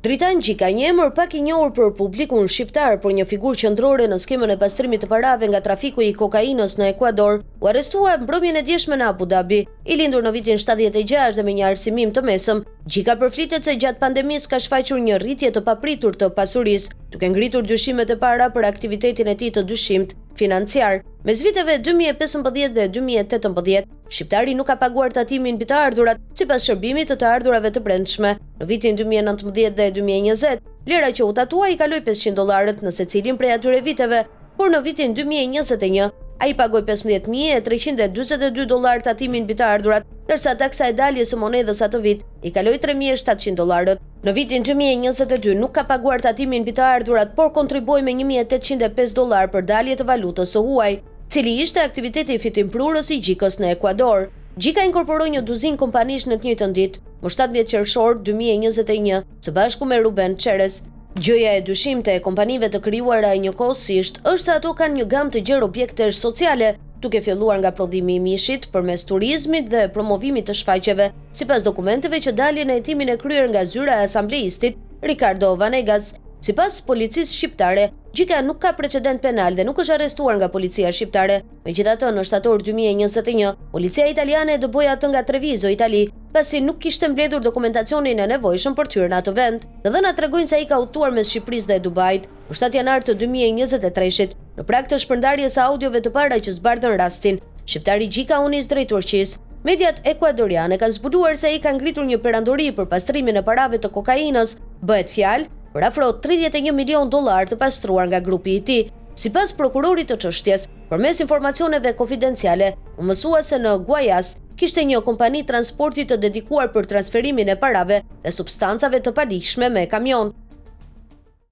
Dritan Gjika, një emër pak i njohur për publikun shqiptar, por një figurë qendrore në skemën e pastrimit të parave nga trafiku i kokainës në Ekuador, u arrestua mbrëmjen e djeshme në Abu Dhabi. I lindur në vitin 76 dhe me një arsimim të mesëm, Gjika përflitet se gjatë pandemisë ka shfaqur një rritje të papritur të pasurisë, duke ngritur dyshimet e para për aktivitetin e tij të dyshimt financiar. Mes viteve 2015 dhe 2018, shqiptari nuk ka paguar tatimin mbi të ardhurat sipas shërbimit të të ardhurave të brendshme. Në vitin 2019 dhe 2020, lira që u tatua i kaloi $500 në secilin prej atyre viteve, por në vitin 2021 ai pagoi $5.342 tatimin mbi të ardhurat, ndërsa taksa e daljes së monedhës atë vit i kaloi $3.700. Në vitin 2022 nuk ka paguar tatimin mbi të ardhurat, por kontriboi me $1.805 për dalje të valutës së huaj, cili ishte aktiviteti fitimprurës i Gjikës në Ekuador. Gjika inkorporoi një duzinë kompanish në të njëjtën ditë, më 17 qershor 2021, së bashku me Ruben Çerez. Gjëja e dyshimte e kompanive të krijuara njëkohësisht është se ato kanë një gamë të gjerë objektesh sociale, duke filluar nga prodhimi i mishit përmes turizmit dhe promovimit të shfaqjeve, sipas dokumenteve që dalin në hetimin e kryer nga zyra e asambleistit Ricardo Vanegas. Sipas policisë shqiptare, Gjika nuk ka precedent penal dhe nuk është arrestuar nga policia shqiptare. Megjithatë, në shtator 2021, policia italiane e dëboi atë nga Treviso, Itali, pasi nuk kishte mbledhur dokumentacionin e nevojshëm për të hyrë në atë vend. Të dhënat tregojnë se ai ka udhëtuar mes Shqipërisë dhe Dubait. Në 7 janar të 2023-shit, në prag të shpërndarjes së audiove të para që zbardhën rastin, shqiptari Gjika u nis drejt Turqisë. Mediat ekuadoriane kanë zbuluar se ai ka ngritur një perandori për pastrimin e parave të kokainës. Bëhet fjalë për afro $31 milion të pastruar nga grupi i tij. Sipas prokurorit të çështjes, përmes informacioneve konfidenciale, u mësua se në Guayas kishte një kompani transporti të dedikuar për transferimin e parave dhe substancave të paligjshme me kamion.